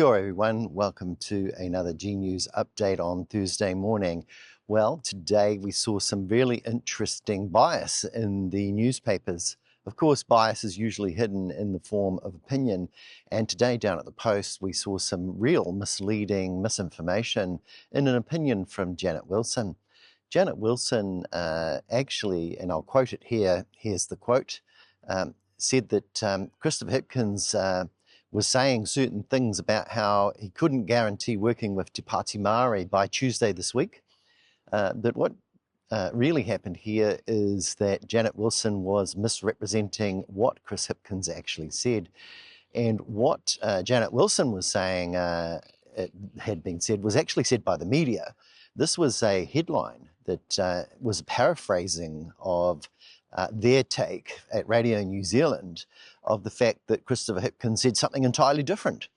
Kia ora everyone, welcome to another G News update on Thursday morning. Well, today we saw some really interesting bias in the newspapers. Of course, bias is usually hidden in the form of opinion, and today down at the Post we saw some real misleading misinformation in an opinion from Janet Wilson. Janet Wilson actually, and I'll quote it here, here's the quote, said that Christopher Hipkins was saying certain things about how he couldn't guarantee working with Te Pāti Māori by Tuesday this week. But what really happened here is that Janet Wilson was misrepresenting what Chris Hipkins actually said. And what Janet Wilson was saying, it had been said, was actually said by the media. This was a headline that was a paraphrasing of their take at Radio New Zealand of the fact that Christopher Hipkins said something entirely different.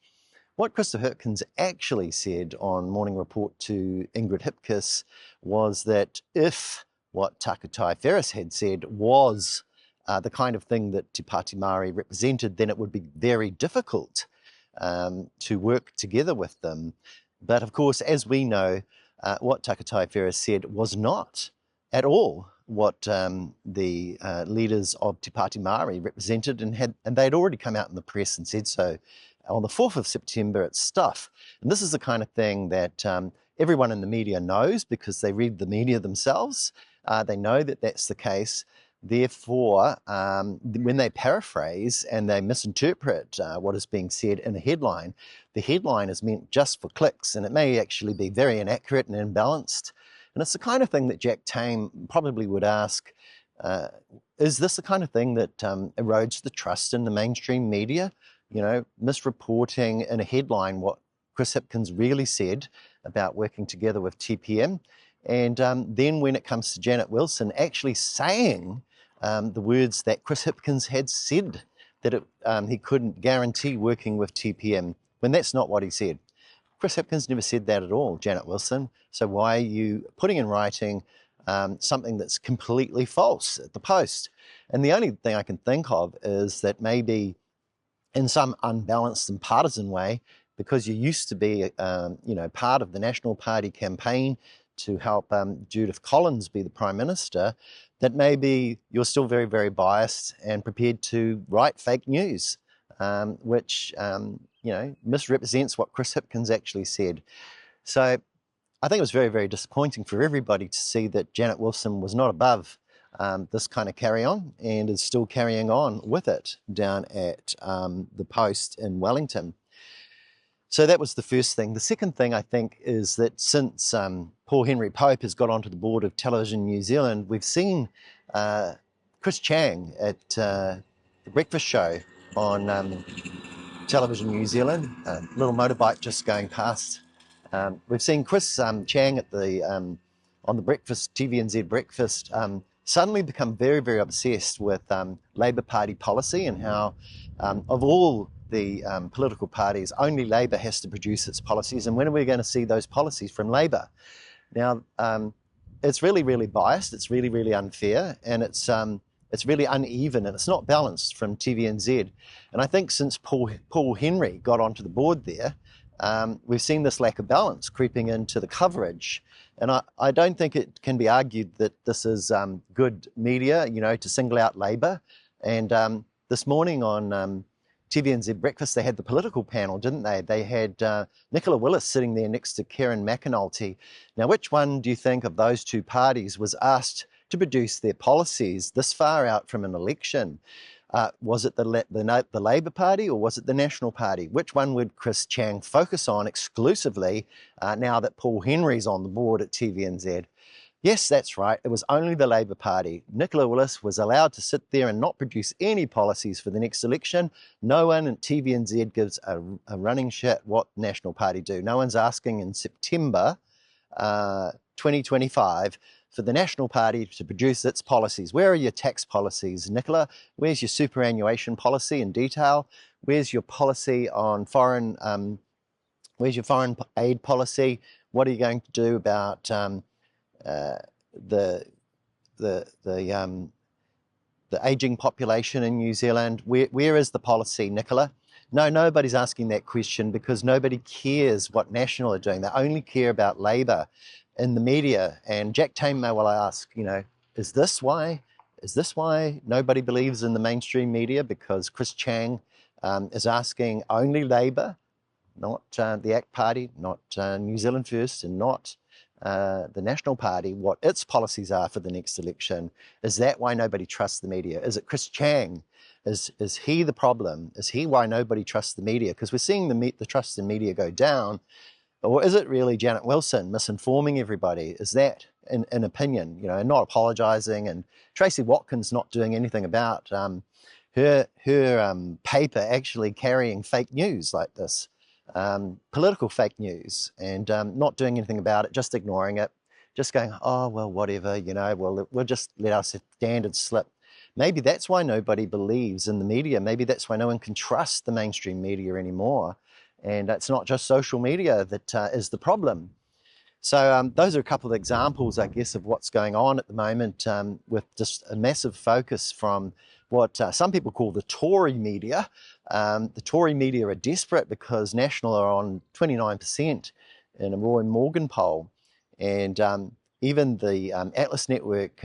What Christopher Hipkins actually said on Morning Report to Ingrid Hipkiss was that if what Takutai Ferris had said was the kind of thing that Te Pāti Māori represented, then it would be very difficult to work together with them. But of course, as we know, what Takutai Ferris said was not at all what the leaders of Te Pāti Māori represented, and they had already come out in the press and said so on the 4th of September at Stuff. And this is the kind of thing that everyone in the media knows because they read the media themselves. They know that that's the case. Therefore, when they paraphrase and they misinterpret what is being said in a headline, the headline is meant just for clicks, and it may actually be very inaccurate and imbalanced. And it's the kind of thing that Jack Tame probably would ask, is this the kind of thing that erodes the trust in the mainstream media? You know, misreporting in a headline what Chris Hipkins really said about working together with TPM. And then when it comes to Janet Wilson actually saying the words that Chris Hipkins had said, that he couldn't guarantee working with TPM, when that's not what he said. Chris Hipkins never said that at all, Janet Wilson. So why are you putting in writing something that's completely false at the Post? And the only thing I can think of is that maybe in some unbalanced and partisan way, because you used to be, part of the National Party campaign to help Judith Collins be the Prime Minister, that maybe you're still very, very biased and prepared to write fake news, which misrepresents what Chris Hipkins actually said. So I think it was very, very disappointing for everybody to see that Janet Wilson was not above this kind of carry-on and is still carrying on with it down at the Post in Wellington. So that was the first thing. The second thing, I think, is that since Paul Henry Pope has got onto the board of Television New Zealand, we've seen Chris Chang at the breakfast show on Television New Zealand, a little motorbike just going past. We've seen Chris Chang at the on the breakfast, TVNZ breakfast, suddenly become very, very obsessed with Labour Party policy and how of all the political parties, only Labour has to produce its policies, and when are we going to see those policies from Labour? Now, it's really, really biased, it's really, really unfair, and it's really uneven, and it's not balanced from TVNZ. And I think since Paul Henry got onto the board there, we've seen this lack of balance creeping into the coverage. And I don't think it can be argued that this is good media, to single out Labour. And this morning on TVNZ Breakfast, they had the political panel, didn't they? They had Nicola Willis sitting there next to Karen McAnulty. Now, which one do you think of those two parties was asked to produce their policies this far out from an election? Was it the Labour Party or was it the National Party? Which one would Chris Chang focus on exclusively now that Paul Henry's on the board at TVNZ? Yes, that's right. It was only the Labour Party. Nicola Willis was allowed to sit there and not produce any policies for the next election. No one at TVNZ gives a running shit what the National Party do. No one's asking in September 2025 for the National Party to produce its policies. Where are your tax policies, Nicola? Where's your superannuation policy in detail? Where's your policy on foreign, where's your foreign aid policy? What are you going to do about the aging population in New Zealand? Where is the policy, Nicola? No, nobody's asking that question because nobody cares what National are doing. They only care about Labor in the media. And Jack Tame will ask, is this why? Is this why nobody believes in the mainstream media? Because Chris Chang is asking only Labor, not the ACT Party, not New Zealand First, and not the National Party, what its policies are for the next election. Is that why nobody trusts the media? Is it Chris Chang? Is he the problem? Is he why nobody trusts the media? Because we're seeing the trust in media go down. Or is it really Janet Wilson misinforming everybody? Is that an opinion, and not apologising, and Tracy Watkins not doing anything about her paper actually carrying fake news like this, political fake news, and not doing anything about it, just ignoring it, just going, oh, well, whatever, we'll just let our standards slip. Maybe that's why nobody believes in the media. Maybe that's why no one can trust the mainstream media anymore. And it's not just social media that is the problem. So those are a couple of examples, I guess, of what's going on at the moment with just a massive focus from what some people call the Tory media. The Tory media are desperate because National are on 29% in a Roy Morgan poll. And even the Atlas Network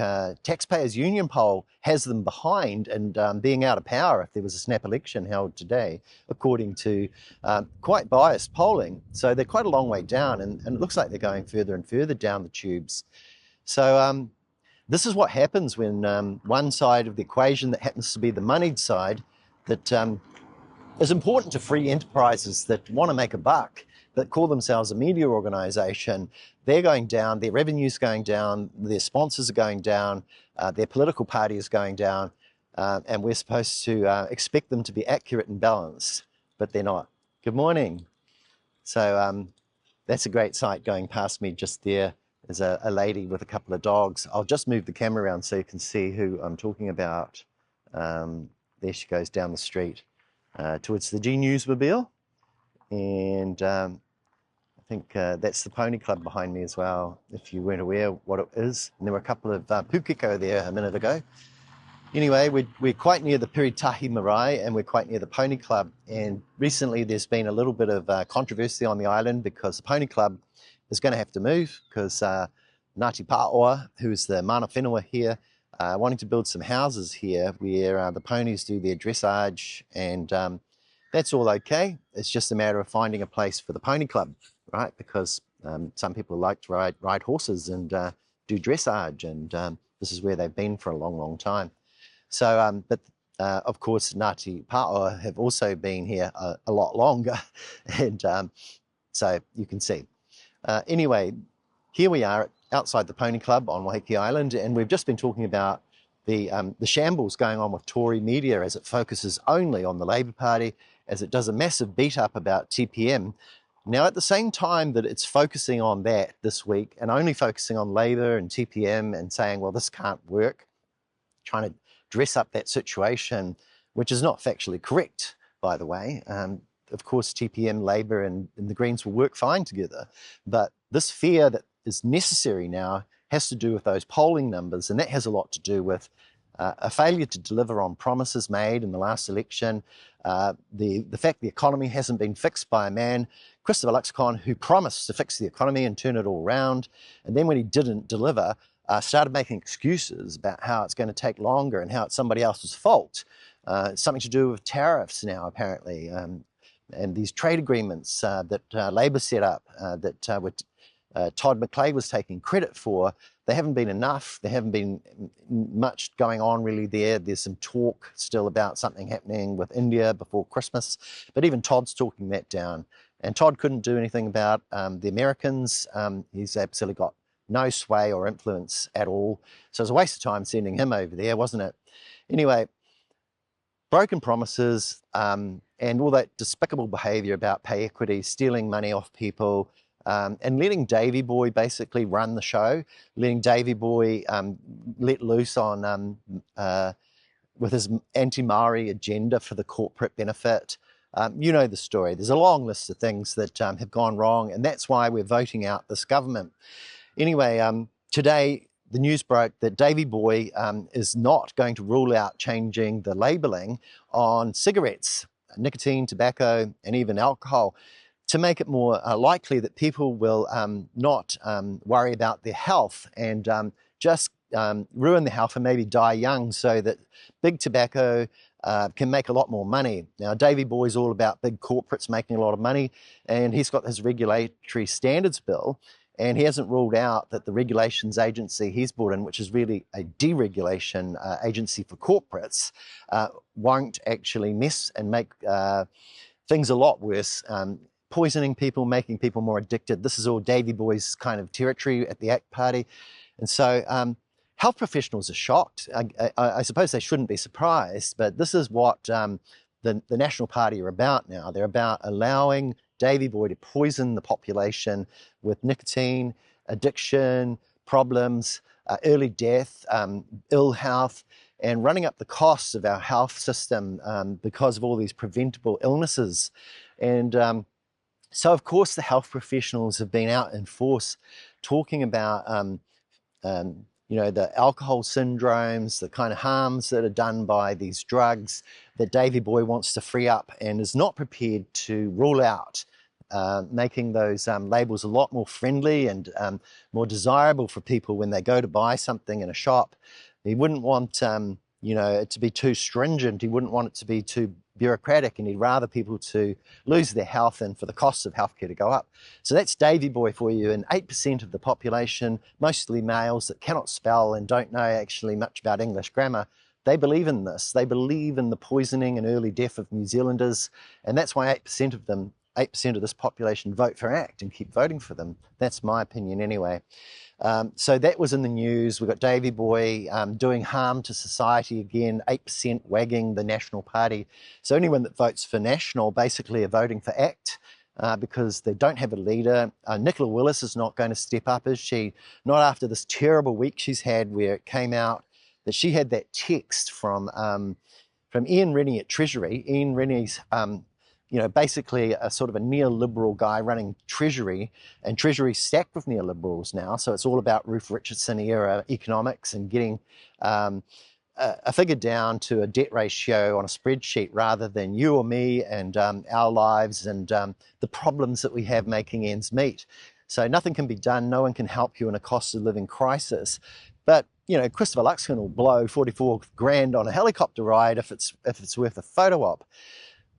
Taxpayers Union poll has them behind and being out of power if there was a snap election held today, according to quite biased polling. So they're quite a long way down, and it looks like they're going further and further down the tubes. So this is what happens when one side of the equation that happens to be the moneyed side that is important to free enterprises that want to make a buck, that call themselves a media organisation, they're going down, their revenue's going down, their sponsors are going down, their political party is going down, and we're supposed to expect them to be accurate and balanced, but they're not. Good morning. So that's a great sight going past me just there. There's a lady with a couple of dogs. I'll just move the camera around so you can see who I'm talking about. There she goes down the street towards the G Newsmobile. And I think that's the Pony Club behind me as well, if you weren't aware what it is. And there were a couple of pukeko there a minute ago. Anyway, we're quite near the Piritahi Marae and we're quite near the Pony Club. And recently there's been a little bit of controversy on the island because the Pony Club is going to have to move because Ngāti Pāoa, who's the mana whenua here, wanting to build some houses here where the ponies do their dressage, and that's all okay. It's just a matter of finding a place for the Pony Club, right? Because some people like to ride horses and do dressage, and this is where they've been for a long, long time. So, but of course, Ngāti Pāoa have also been here a lot longer, and so you can see. Anyway, here we are outside the Pony Club on Waiheke Island, and we've just been talking about the shambles going on with Tory media as it focuses only on the Labour Party, as it does a massive beat up about TPM. Now, at the same time that it's focusing on that this week and only focusing on Labour and TPM and saying, well, this can't work, trying to dress up that situation, which is not factually correct, by the way. Of course, TPM, Labour and the Greens will work fine together. But this fear that is necessary now has to do with those polling numbers, and that has a lot to do with a failure to deliver on promises made in the last election, the fact the economy hasn't been fixed by a man, Christopher Luxon, who promised to fix the economy and turn it all around, and then when he didn't deliver, started making excuses about how it's going to take longer and how it's somebody else's fault. It's something to do with tariffs now, apparently, and these trade agreements that Labour set up that Todd McClay was taking credit for. They haven't been enough. There haven't been much going on really there. There's some talk still about something happening with India before Christmas, but even Todd's talking that down. And Todd couldn't do anything about the Americans. He's absolutely got no sway or influence at all. So it was a waste of time sending him over there, wasn't it? Anyway, broken promises and all that despicable behaviour about pay equity, stealing money off people, and letting Davey Boy basically run the show, letting Davey Boy let loose on with his anti-Maori agenda for the corporate benefit. You know the story. There's a long list of things that have gone wrong, and that's why we're voting out this government. Anyway, today the news broke that Davey Boy is not going to rule out changing the labelling on cigarettes. nicotine, tobacco, and even alcohol, to make it more likely that people will not worry about their health and just ruin their health and maybe die young, so that big tobacco can make a lot more money. Now, Davey Boy's all about big corporates making a lot of money, and he's got his regulatory standards bill, and he hasn't ruled out that the regulations agency he's brought in, which is really a deregulation agency for corporates, won't actually mess and make things a lot worse, poisoning people, making people more addicted. This is all Davey Boy's kind of territory at the ACT Party. And so health professionals are shocked. I suppose they shouldn't be surprised, but this is what the National Party are about now. They're about allowing Davey Boy to poison the population with nicotine, addiction, problems, early death, ill health, and running up the costs of our health system because of all these preventable illnesses. And so, of course, the health professionals have been out in force talking about the alcohol syndromes, the kind of harms that are done by these drugs that Davey Boy wants to free up and is not prepared to rule out, making those labels a lot more friendly and more desirable for people when they go to buy something in a shop. He wouldn't want it to be too stringent. He wouldn't want it to be too bureaucratic, and he'd rather people to lose their health and for the costs of healthcare to go up. So that's Davey Boy for you. And 8% of the population, mostly males that cannot spell and don't know actually much about English grammar, they believe in this. They believe in the poisoning and early death of New Zealanders, and that's why 8% of this population vote for ACT and keep voting for them. That's my opinion anyway. So that was in the news. We've got Davey Boy doing harm to society again, 8% wagging the National Party. So anyone that votes for National basically are voting for ACT because they don't have a leader. Nicola Willis is not going to step up, is she? Not after this terrible week she's had where it came out that she had that text from Ian Rennie at Treasury. Ian Rennie's basically a sort of a neoliberal guy running Treasury, and Treasury's stacked with neoliberals now. So it's all about Ruth Richardson era economics and getting a figure down to a debt ratio on a spreadsheet rather than you or me and our lives and the problems that we have making ends meet. So nothing can be done. No one can help you in a cost of living crisis. But Christopher Luxon will blow 44 grand on a helicopter ride if it's worth a photo op.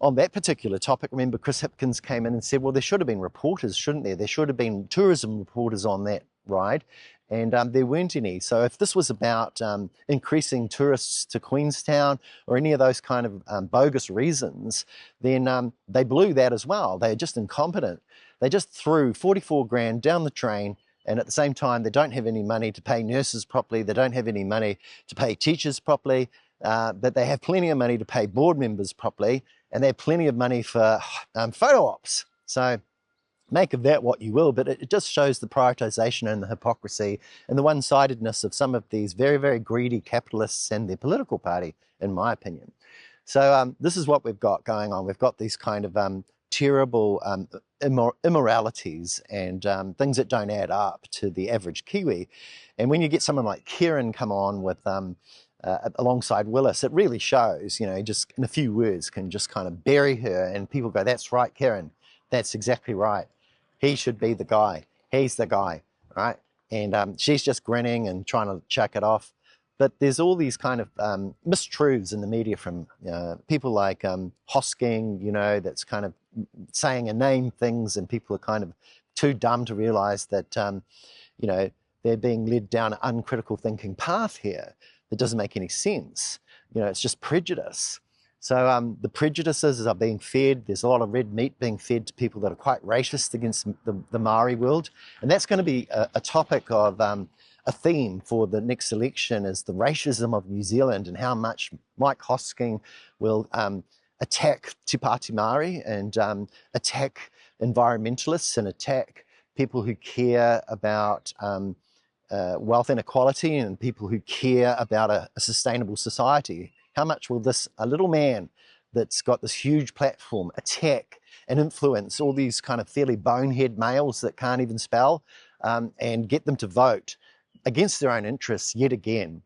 On that particular topic, remember Chris Hipkins came in and said, well, there should have been reporters, shouldn't there? There should have been tourism reporters on that ride, and there weren't any. So if this was about increasing tourists to Queenstown or any of those kind of bogus reasons, then they blew that as well. They're just incompetent. They just threw 44 grand down the drain, and at the same time, they don't have any money to pay nurses properly. They don't have any money to pay teachers properly, but they have plenty of money to pay board members properly, and they have plenty of money for photo ops. So make of that what you will, but it just shows the prioritisation and the hypocrisy and the one-sidedness of some of these very, very greedy capitalists and their political party, in my opinion. So this is what we've got going on. We've got these kind of terrible immoralities and things that don't add up to the average Kiwi. And when you get someone like Kieran come on with alongside Willis, it really shows, just in a few words can just kind of bury her, and people go, that's right, Kieran, that's exactly right. He should be the guy. He's the guy, right? And she's just grinning and trying to chuck it off. But there's all these kind of mistruths in the media from people like Hosking, that's kind of saying inane things, and people are kind of too dumb to realise that, they're being led down an uncritical thinking path here that doesn't make any sense. It's just prejudice. So the prejudices are being fed. There's a lot of red meat being fed to people that are quite racist against the Maori world. And that's going to be a topic of a theme for the next election, is the racism of New Zealand and how much Mike Hosking will attack Te Pāti Māori and attack environmentalists and attack people who care about wealth inequality and people who care about a sustainable society. How much will a little man that's got this huge platform attack and influence all these kind of fairly bonehead males that can't even spell and get them to vote against their own interests yet again?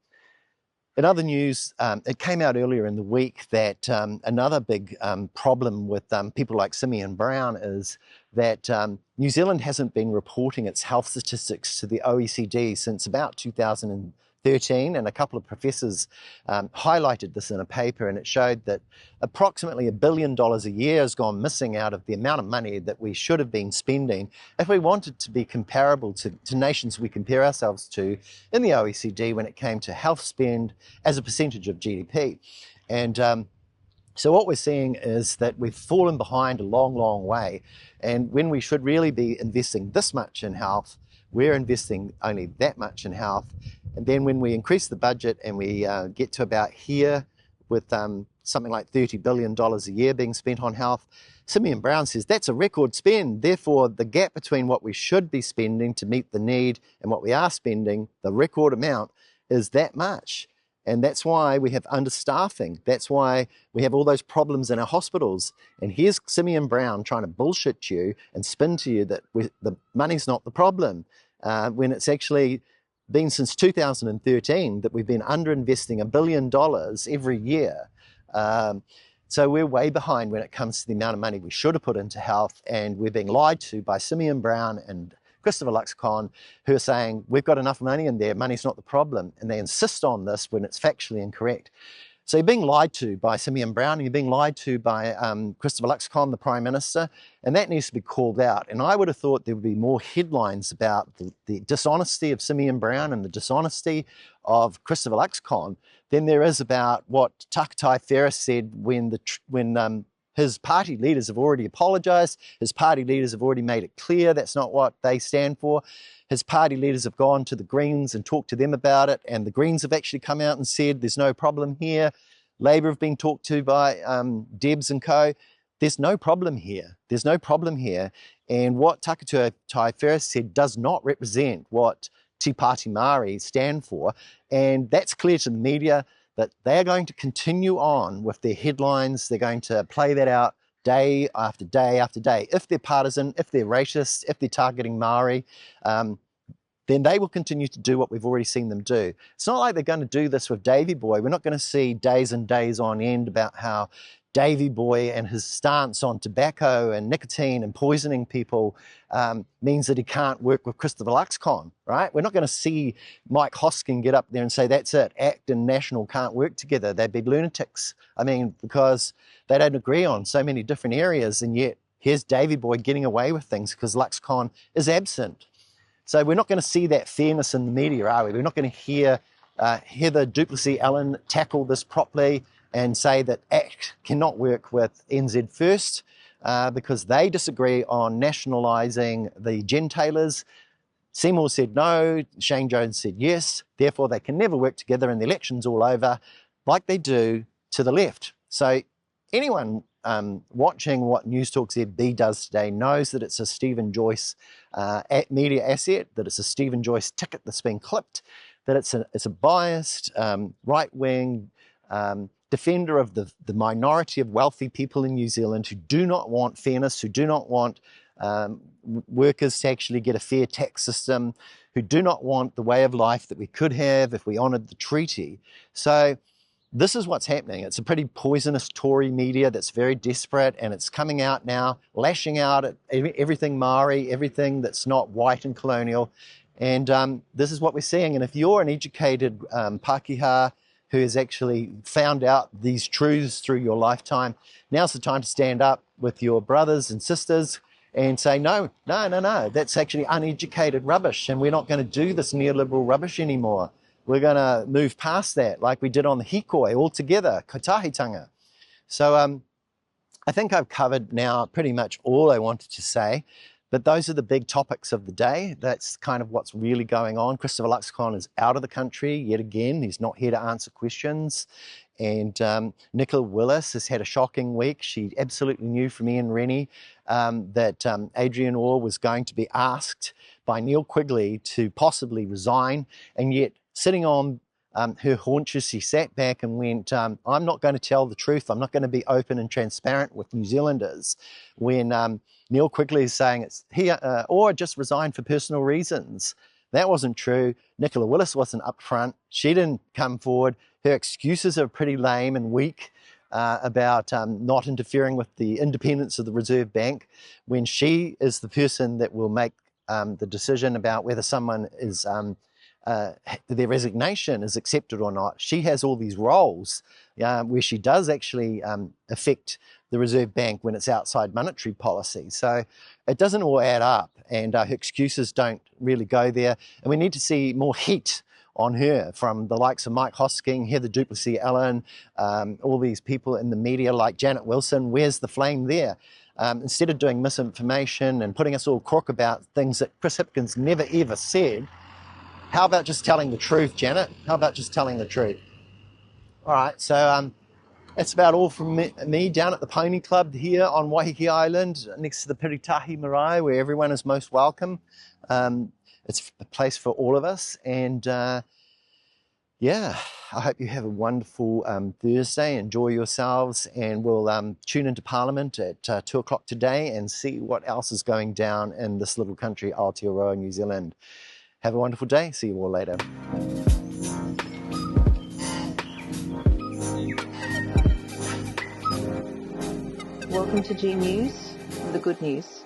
In other news, it came out earlier in the week that another big problem with people like Simeon Brown is that New Zealand hasn't been reporting its health statistics to the OECD since about 2013, and a couple of professors highlighted this in a paper, and it showed that approximately $1 billion a year has gone missing out of the amount of money that we should have been spending if we wanted to be comparable to nations we compare ourselves to in the OECD when it came to health spend as a percentage of GDP. And so what we're seeing is that we've fallen behind a long, long way. And when we should really be investing this much in health, we're investing only that much in health. And then when we increase the budget and we get to about here with something like $30 billion a year being spent on health, Simeon Brown says that's a record spend. Therefore, the gap between what we should be spending to meet the need and what we are spending, the record amount, is that much. And that's why we have understaffing. That's why we have all those problems in our hospitals. And here's Simeon Brown trying to bullshit you and spin to you that the money's not the problem, when it's actually been since 2013 that we've been underinvesting $1 billion every year. So we're way behind when it comes to the amount of money we should have put into health, and we're being lied to by Simeon Brown and Christopher Luxon, who are saying we've got enough money in there, money's not the problem, and they insist on this when it's factually incorrect. So you're being lied to by Simeon Brown, and you're being lied to by Christopher Luxon, the Prime Minister, and that needs to be called out. And I would have thought there would be more headlines about the dishonesty of Simeon Brown and the dishonesty of Christopher Luxon than there is about what Takatai Ferris said when his party leaders have already apologised. His party leaders have already made it clear that's not what they stand for. His party leaders have gone to the Greens and talked to them about it, and the Greens have actually come out and said there's no problem here. Labor have been talked to by Debs and co. There's no problem here. There's no problem here. And what Takatai Ferris said does not represent what Te Pāti Māori stand for. And that's clear to the media that they're going to continue on with their headlines. They're going to play that out day after day after day. If they're partisan, if they're racist, if they're targeting Māori, then they will continue to do what we've already seen them do. It's not like they're going to do this with Davey Boy. We're not going to see days and days on end about how Davey Boy and his stance on tobacco and nicotine and poisoning people means that he can't work with Christopher Luxon, right? We're not going to see Mike Hosking get up there and say, that's it, ACT and National can't work together. They'd be lunatics. I mean, because they don't agree on so many different areas, and yet here's Davey Boy getting away with things because Luxon is absent. So we're not going to see that fairness in the media, are we? We're not going to hear Heather Duplessis-Allen tackle this properly and say that ACT cannot work with NZ First because they disagree on nationalising the gentailers. Seymour said no, Shane Jones said yes, therefore they can never work together and the election's all over, like they do to the left. So anyone watching what Newstalk ZB does today knows that it's a Stephen Joyce media asset, that it's a Stephen Joyce ticket that's been clipped, that it's a biased, right-wing, defender of the minority of wealthy people in New Zealand who do not want fairness, who do not want workers to actually get a fair tax system, who do not want the way of life that we could have if we honoured the treaty. So this is what's happening. It's a pretty poisonous Tory media that's very desperate, and it's coming out now, lashing out at everything Māori, everything that's not white and colonial. And this is what we're seeing. And if you're an educated Pākehā who has actually found out these truths through your lifetime, now's the time to stand up with your brothers and sisters and say, no, that's actually uneducated rubbish, and we're not going to do this neoliberal rubbish anymore. We're going to move past that like we did on the Hikoi altogether, Kotahitanga. So I think I've covered now pretty much all I wanted to say. But those are the big topics of the day. That's kind of what's really going on. Christopher Luxon is out of the country yet again. He's not here to answer questions. And Nicola Willis has had a shocking week. She absolutely knew from Ian Rennie that Adrian Orr was going to be asked by Neil Quigley to possibly resign. And yet, sitting on her haunches, she sat back and went, I'm not going to tell the truth. I'm not going to be open and transparent with New Zealanders. When Neil Quigley is saying Orr just resigned for personal reasons. That wasn't true. Nicola Willis wasn't up front. She didn't come forward. Her excuses are pretty lame and weak about not interfering with the independence of the Reserve Bank, when she is the person that will make the decision about whether someone is their resignation is accepted or not. She has all these roles where she does actually affect the Reserve Bank when it's outside monetary policy. So it doesn't all add up, and her excuses don't really go there. And we need to see more heat on her from the likes of Mike Hosking, Heather Duplessis-Allen, all these people in the media like Janet Wilson. Where's the flame there? Instead of doing misinformation and putting us all crook about things that Chris Hipkins never ever said, how about just telling the truth, Janet? How about just telling the truth? All right, so that's about all from me down at the Pony Club here on Waiheke Island, next to the Piritahi Marae, where everyone is most welcome. It's a place for all of us, and yeah, I hope you have a wonderful Thursday. Enjoy yourselves, and we'll tune into Parliament at 2 o'clock today and see what else is going down in this little country, Aotearoa, New Zealand. Have a wonderful day. See you all later. Welcome to G News, the good news.